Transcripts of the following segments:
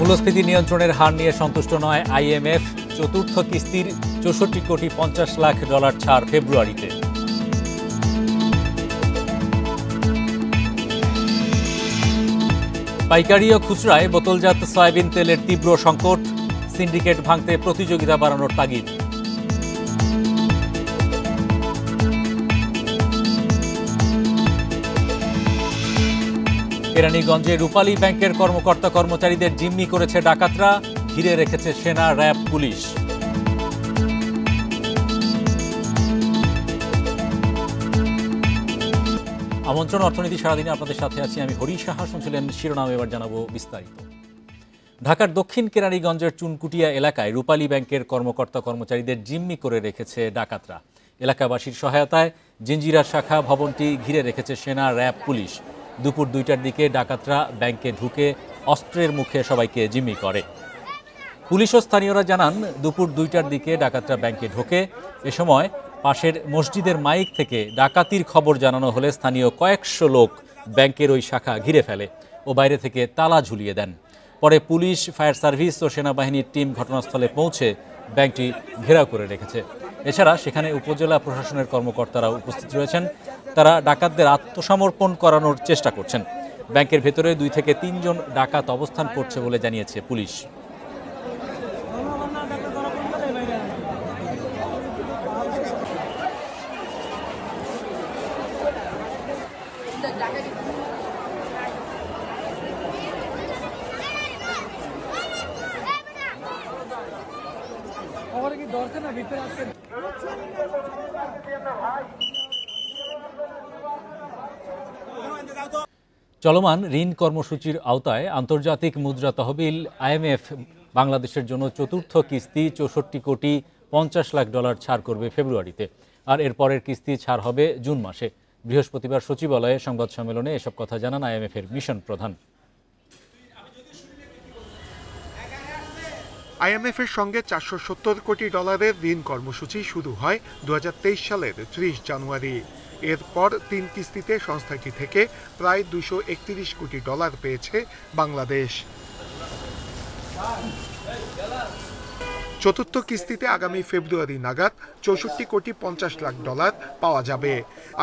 মূল্যস্ফীতি নিয়ন্ত্রণের হার নিয়ে সন্তুষ্ট নয় আইএমএফ। চতুর্থ কিস্তির ৬৪ কোটি ৫০ লাখ ডলার ছাড় ফেব্রুয়ারিতে। পাইকারি ও খুচরায় বোতলজাত সয়াবিন তেলের তীব্র সংকট। সিন্ডিকেট ভাঙতে প্রতিযোগিতা বাড়ানোর তাগিদ। কেরানীগঞ্জে রূপালী ব্যাংকের কর্মকর্তা কর্মচারীদের জিম্মি করেছে ডাকাতরা। ঘিরে রেখেছে সেনা, র্যাব, পুলিশ। আমন্ত্রণ অর্থনীতি সারাদিনে আপনাদের সাথে আছি আমি হরি সাহা। শুনছিলেন শিরোনাম, এবার জানাবো বিস্তারিত। ঢাকার দক্ষিণ কেরানীগঞ্জের চুনকুটিয়া এলাকায় রূপালী ব্যাংকের কর্মকর্তা কর্মচারীদের জিম্মি করে রেখেছে ডাকাতরা। এলাকাবাসীর সহায়তায় জিঞ্জিরা শাখা ভবনটি ঘিরে রেখেছে সেনা, র্যাব, পুলিশ। দুপুর ২টার দিকে ডাকাতরা ব্যাংকে ঢুকে অস্ত্রের মুখে সবাইকে জিম্মি করে। পুলিশ ও স্থানীয়রা জানান, দুপুর ২টার দিকে ডাকাতরা ব্যাংকে ঢোকে। এ সময় পাশের মসজিদের মাইক থেকে ডাকাতির খবর জানানো হলে স্থানীয় কয়েকশো লোক ব্যাংকের ওই শাখা ঘিরে ফেলে ও বাইরে থেকে তালা ঝুলিয়ে দেন। পরে পুলিশ, ফায়ার সার্ভিস ও সেনাবাহিনীর টিম ঘটনাস্থলে পৌঁছে ব্যাংকটি ঘেরাও করে রেখেছে। এছাড়া সেখানে উপজেলা প্রশাসনের কর্মকর্তারাও উপস্থিত রয়েছেন। তারা ডাকাতদের আত্মসমর্পণ করানোর চেষ্টা করছেন। ব্যাংকের ভেতরে ২ থেকে ৩ জন ডাকাত অবস্থান করছে বলে জানিয়েছে পুলিশ। চলমান ঋণ কর্মসূচির আওতায় আন্তর্জাতিক মুদ্রা তহবিল আইএমএফ বাংলাদেশের জন্য চতুর্থ কিস্তি ৬৪ কোটি ৫০ লাখ ডলার ছাড় করবে ফেব্রুয়ারিতে। আর এর পরের কিস্তি ছাড় হবে জুন মাসে। বৃহস্পতিবার সচিবালয়ে সংবাদ সম্মেলনে এসব কথা জানান আইএমএফের মিশন প্রধান। আইএমএফের সঙ্গে ৪৭০ কোটি ডলারের ঋণ কর্মসূচি শুরু হয় ২০২৩ সালের ৩০ জানুয়ারি। এরপর ৩ কিস্তিতে সংস্থাটি থেকে প্রায় ২৩১ কোটি ডলার পেয়েছে বাংলাদেশ। চতুর্থ কিস্তিতে আগামী ফেব্রুয়ারি নাগাদ ৬৪ কোটি ৫০ লাখ ডলার পাওয়া যাবে।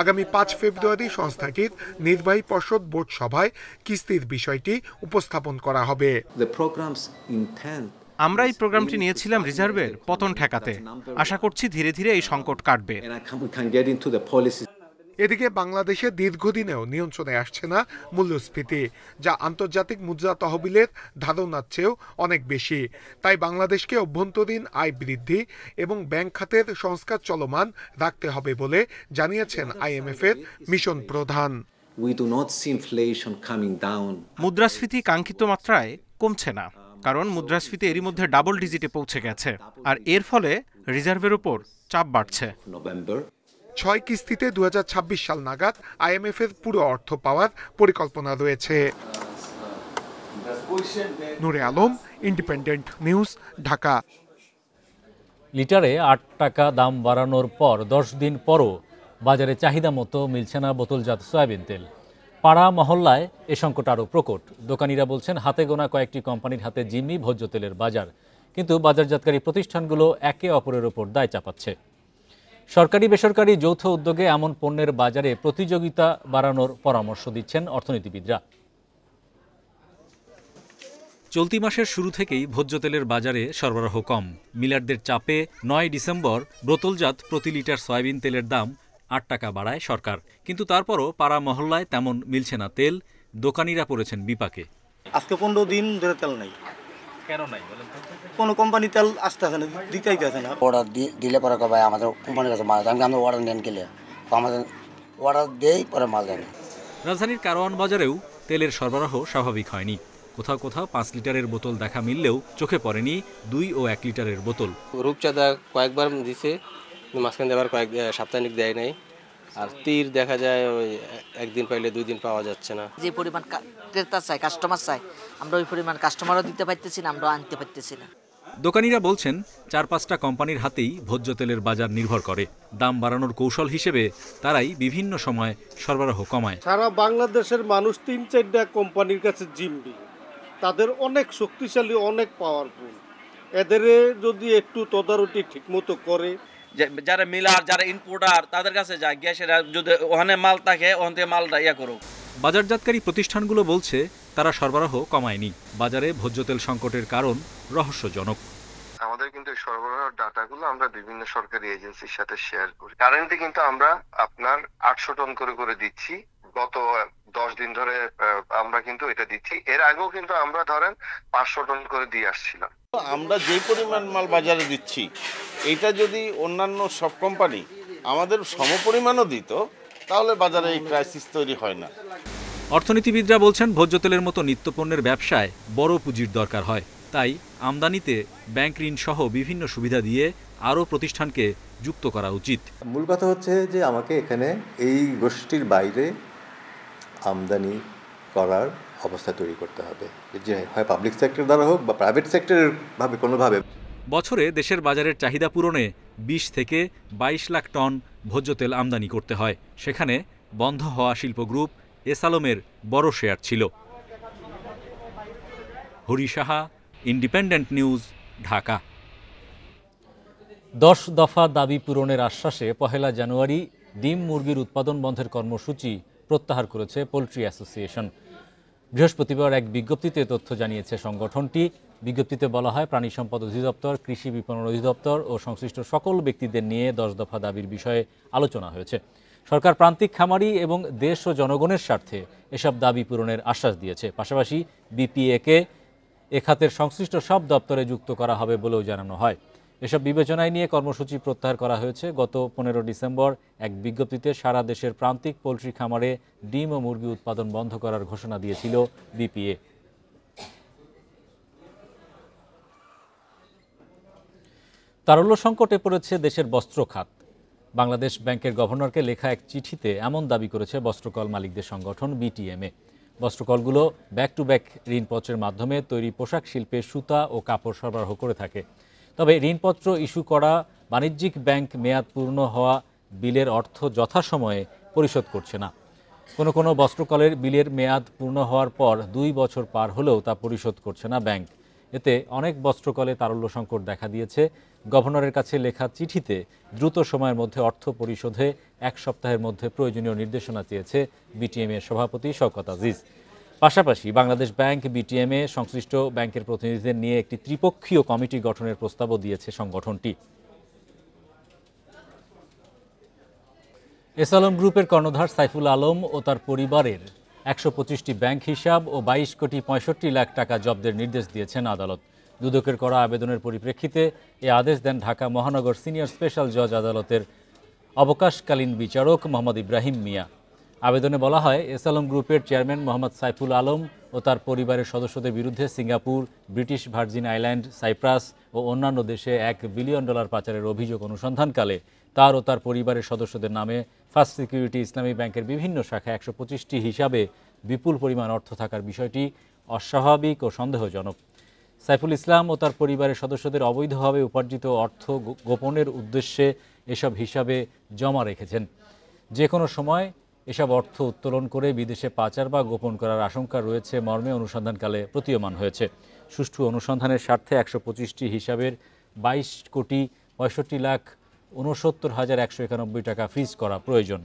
আগামী ৫ ফেব্রুয়ারি সংস্থাটির নির্বাহী পর্ষদ বোর্ড সভায় কিস্তির বিষয়টি উপস্থাপন করা হবে। আমরা এই প্রোগ্রামটি নিয়েছিলাম রিজার্ভের পতন ঠেকাতে। আশা করছি ধীরে ধীরে এই সংকট কাটবে। এদিকে বাংলাদেশে দীর্ঘদিনেও নিয়ন্ত্রণে আসছে না মূল্যস্ফীতি, যা আন্তর্জাতিক মুদ্রা তহবিলের ধারণার চেয়েও অনেক বেশি। তাই বাংলাদেশকে অভ্যন্তরীণ আয় বৃদ্ধি এবং ব্যাংক খাতের সংস্কার চলমান রাখতে হবে বলে জানিয়েছেন আইএমএফের মিশন প্রধান। মুদ্রাস্ফীতি কাঙ্ক্ষিত মাত্রায় কমছে না, কারণ মুদ্রাস্ফীতি এরই মধ্যে ডাবল ডিজিটে পৌঁছে গেছে। আর এর ফলে রিজার্ভের উপর চাপ বাড়ছে। ৬ কিস্তিতে ২০২৬ সাল নাগাদ আইএমএফের পুরো অর্থ পাওয়ার পরিকল্পনা রয়েছে। নূরে আলম, ইন্ডিপেন্ডেন্ট নিউজ, ঢাকা। লিটারে ৮ টাকা দাম বাড়ানোর পর ১০ দিন পরও বাজারে চাহিদা মতো মিলছে না বোতলজাত সয়াবিন তেল। পাড়া মহল্লায় এ সংকট আরও প্রকট। দোকানিরা বলছেন, হাতে গোনা কয়েকটি কোম্পানির হাতে জিম্মি ভোজ্য তেলের বাজার। কিন্তু বাজারজাতকারী প্রতিষ্ঠানগুলো একে অপরের ওপর দায় চাপাচ্ছে। সরকারি বেসরকারি যৌথ উদ্যোগে এমন পণ্যের বাজারে প্রতিযোগিতা বাড়ানোর পরামর্শ দিচ্ছেন অর্থনীতিবিদরা। চলতি মাসের শুরু থেকেই ভোজ্য তেলের বাজারে সরবরাহ কম। মিলারদের চাপে ৯ ডিসেম্বর বোতলজাত প্রতি লিটার সয়াবিন তেলের দাম ৮ টাকা বাড়ায় সরকার। কিন্তু তারপরও পাড়া মহল্লায় তেমন মিলছে না তেল। দোকানিরা পড়েছেন বিপাকে। আজকে ১৫ দিন ধরে তেল নাই। কেন নাই বলেন? কোনো কোম্পানি তেল আসতেছে না, দিতেই যাচ্ছে না। অর্ডার দিলে পরে ভাই আমাদের কোম্পানির কাছে মাল, আমরা অর্ডার নেন গেলে আমাদের অর্ডার দেই, পরে মাল দেয় না। রাজধানীর কারওয়ান বাজারেও তেলের সরবরাহ স্বাভাবিক হয়নি। কোথাও কোথাও ৫ লিটারের বোতল দেখা মিললেও চোখে পড়েনি ২ ও ১ লিটারের বোতল। রূপচাঁদা কয়েকবার দিছে, মাঝখানে দেওয়ার কয়েক সাপ্তাহিক দেয় নাই। আর তীর দেখা যায় ওই একদিন পাইলে ২ দিন পাওয়া যাচ্ছে না। যে পরিমাণ ক্রেতা চাই, কাস্টমার চাই, আমরা ওই পরিমাণ কাস্টমারও দিতে পারতেছি না, আমরা আনতে পারতেছি না। দোকানিরা বলছেন, ৪-৫টা কোম্পানির হাতেই ভোজ্য তেলের বাজার নির্ভর করে। দাম বাড়ানোর কৌশল হিসেবে তারাই বিভিন্ন সময় সরবরাহ কমায়। সারা বাংলাদেশের মানুষ ৩-৪টা কোম্পানির কাছে জিম্মি। তাদের অনেক শক্তিশালী, অনেক পাওয়ারফুল। এদের যদি একটু তদারকি ঠিকমতো করে, যারা মিলার, যারা ইনপুটার, তাদের কাছে যায় গিয়ে সেটা যদি ওখানে মাল থাকে ওখান থেকে মালটা করুক। বাজারজাতকারী প্রতিষ্ঠানগুলো বলছে তারা সরবরাহ কমায়নি। বাজারে ভোজ্য তেল সংকটের কারণ রহস্যজনক। আমাদের কিন্তু সরবরাহ ডাটাগুলো আমরা বিভিন্ন সরকারি এজেন্সির সাথে শেয়ার করি। কারেন্টলি কিন্তু আমরা আপনার 800 টন করে দিচ্ছি। গত 10 দিন ধরে আমরা কিন্তু এটা দিচ্ছি। এর আগেও কিন্তু আমরা ধরেন 500 টন করে দিয়ে আসছিলাম। আমরা যে পরিমাণ মাল বাজারে দিচ্ছি, এটা যদি অন্যান্য সব কোম্পানি আমাদের সমপরিমাণও দিত, তাহলে বাজারে এই ক্রাইসিস তৈরি হয় না। অর্থনীতিবিদরা বলছেন ভোজ্য তেলের মতো নিত্যপণ্যের ব্যবসায় বড় পুঁজির দরকার হয়। তাই আমদানিতে ব্যাংক ঋণ সহ বিভিন্ন সুবিধা দিয়ে আরও প্রতিষ্ঠানকে যুক্ত করা উচিত। মূল কথা হচ্ছে যে আমাকে এখানে এই গোষ্ঠীর বাইরে আমদানি করার অবস্থা তৈরি করতে হবে, যে হয় পাবলিক সেক্টর দ্বারা হোক বা প্রাইভেট সেক্টরের ভাবে কোনোভাবে। বছরে দেশের বাজারের চাহিদা পূরণে 20 থেকে 22 লাখ টন ভোজ্য তেল আমদানি করতে হয়। সেখানে বন্ধ হওয়া শিল্প গ্রুপ এসালমের বড় শেয়ার ছিল। Hari Saha, independent news, Dhaka. 10 দফা দাবি পূরণের আশ্বাসে 1 জানুয়ারি ডিম মুরগির উৎপাদন বন্ধের কর্মসূচি প্রত্যাহার করেছে পোল্ট্রি অ্যাসোসিয়েশন। বৃহস্পতিবার এক বিজ্ঞপ্তিতে তথ্য জানিয়েছে সংগঠনটি। বিজ্ঞপ্তিতে বলা হয়, প্রাণী সম্পদ অধিদপ্তর, কৃষি বিপণন অধিদপ্তর ও সংশ্লিষ্ট সকল ব্যক্তিদের নিয়ে 10 দফা দাবির বিষয়ে আলোচনা হয়েছে। সরকার প্রান্তিক খামারি এবং দেশ ও জনগণের স্বার্থে এসব দাবি পূরণের আশ্বাস দিয়েছে। পাশাপাশি বিপিএকে এ খাতের সংশ্লিষ্ট সব দপ্তরে যুক্ত করা হবে বলেও জানানো হয়। এসব বিবেচনায় নিয়ে কর্মসূচি প্রত্যাহার করা হয়েছে। গত 15 ডিসেম্বর এক বিজ্ঞপ্তিতে সারা দেশের প্রান্তিক পোলট্রি খামারে ডিম ও মুরগি উৎপাদন বন্ধ করার ঘোষণা দিয়েছিল বিপিএ। তারল্য সংকটে পড়েছে দেশের বস্ত্র খাত। বাংলাদেশ ব্যাংকের গভর্নরকে লেখা এক চিঠিতে এমন দাবি করেছে বস্ত্রকল মালিকদের সংগঠন বিটিএমএ। বস্ত্রকলগুলো ব্যাক টু ব্যাক ঋণপত্রের মাধ্যমে তৈরি পোশাক শিল্পে সুতা ও কাপড় সরবরাহ করে থাকে। তবে ঋণপত্র ইস্যু করা বাণিজ্যিক ব্যাংক মেয়াদ পূর্ণ হওয়া বিলের অর্থ যথাসময়ে পরিশোধ করছে না। কোনো বস্ত্রকলের বিলের মেয়াদ পূর্ণ হওয়ার পর 2 বছর পার হলেও তা পরিশোধ করছে না ব্যাংক। এতে অনেক বস্ত্রকলে তারল্য সংকট দেখা দিয়েছে। গভর্নরের কাছে লেখা চিঠিতে দ্রুত সময়ের মধ্যে অর্থ পরিশোধে 1 সপ্তাহের মধ্যে প্রয়োজনীয় নির্দেশনা চেয়েছে বিটিএমএর সভাপতি শওকত আজিজ। পাশাপাশি বাংলাদেশ ব্যাংক, বিটিএমএ, সংশ্লিষ্ট ব্যাংকের প্রতিনিধিদের নিয়ে একটি ত্রিপক্ষীয় কমিটি গঠনের প্রস্তাবও দিয়েছে সংগঠনটি। এসালম গ্রুপের কর্ণধার সাইফুল আলম ও তার পরিবারের 125টি ব্যাংক হিসাব ও 22 কোটি 65 লাখ টাকা জব্দের নির্দেশ দিয়েছেন আদালত। দুদকের করা আবেদনের পরিপ্রেক্ষিতে এ আদেশ দেন ঢাকা মহানগর সিনিয়র স্পেশাল জজ আদালতের অবকাশকালীন বিচারক মোহাম্মদ ইব্রাহিম মিয়া। আবেদনে বলা হয়, এসালম গ্রুপের চেয়ারম্যান মোহাম্মদ সাইফুল আলম ও তার পরিবারের সদস্যদের বিরুদ্ধে Singapore, British Virgin Island, Cyprus ও অন্যান্য দেশে $1 বিলিয়ন পাচারের অভিযোগ অনুসন্ধানকালে তার ও তার পরিবারের সদস্যদের নামে ফার্স্ট সিকিউরিটি ইসলামী ব্যাংকের বিভিন্ন শাখায় 125টি হিসাবে বিপুল পরিমাণ অর্থ থাকার বিষয়টি অস্বাভাবিক ও সন্দেহজনক। সাইফুল ইসলাম ও তার পরিবারের সদস্যদের অবৈধভাবে উপার্জিত অর্থ গোপনের উদ্দেশ্যে এসব হিসাবে জমা রেখেছেন। যে কোনো সময় এসব অর্থ উত্তোলন করে বিদেশে পাচার বা গোপন করার আশঙ্কা রয়েছে মর্মে অনুসন্ধানকালে প্রতীয়মান হয়েছে। সুষ্ঠু অনুসন্ধানের স্বার্থে 125টি হিসাবের 22 কোটি 65 লাখ 69,191 টাকা ফ্রিজ করা প্রয়োজন।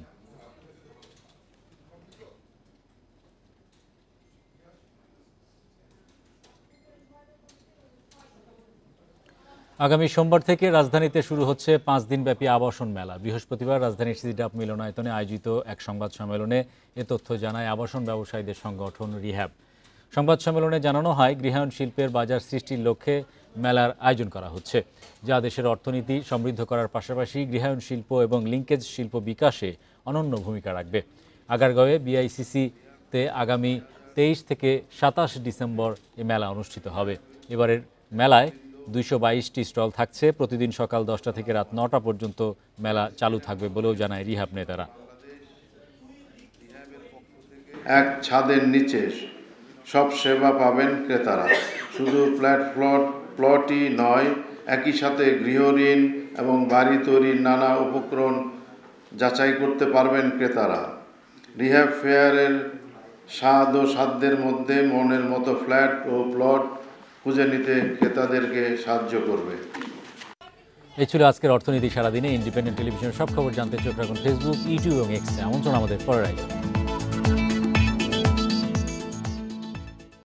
আগামী সোমবার থেকে রাজধানীতে শুরু হচ্ছে 5 দিনব্যাপী আবাসন মেলা। বৃহস্পতিবার রাজধানীর সিটিডাপ মিলনায়তনে আয়োজিত এক সংবাদ সম্মেলনে এ তথ্য জানায় আবাসন ব্যবসায়ীদের সংগঠন রিহ্যাব। সংবাদ সম্মেলনে জানানো হয়, গৃহায়ণ শিল্পের বাজার সৃষ্টির লক্ষ্যে মেলার আয়োজন করা হচ্ছে, যা দেশের অর্থনীতি সমৃদ্ধ করার পাশাপাশি গৃহায়ণ শিল্প এবং লিঙ্কেজ শিল্প বিকাশে অনন্য ভূমিকা রাখবে। আগারগাঁওয়ে বিআইসিসিতে আগামী 23 থেকে 27 ডিসেম্বর এ মেলা অনুষ্ঠিত হবে। এবারের মেলায় 222টি স্টল থাকছে। প্রতিদিন সকাল 10টা থেকে রাত 9টা পর্যন্ত মেলা চালু থাকবে বলেও জানায় রিহ্যাব নেতারা। এক ছাদের নিচে সব সেবা পাবেন ক্রেতারা। শুধু প্লটই নয়, একই সাথে গৃহঋণ এবং বাড়ি তৈরির নানা উপকরণ যাচাই করতে পারবেন ক্রেতারা। রিহ্যাব ফেয়ারের স্বাদ ও সাধ্যের মধ্যে মনের মতো ফ্ল্যাট ও প্লট খুঁজে নিতে ক্রেতাদেরকে সাহায্য করবে। এই ছিল আজকের অর্থনীতি সারাদিনে। ইন্ডিপেন্ডেন্ট টেলিভিশনের সব খবর জানতে চোখ রাখুন ফেসবুক, ইউটিউব এবং এক্সে। আমন্ত্রণ আমাদের পরের আয়োজনে।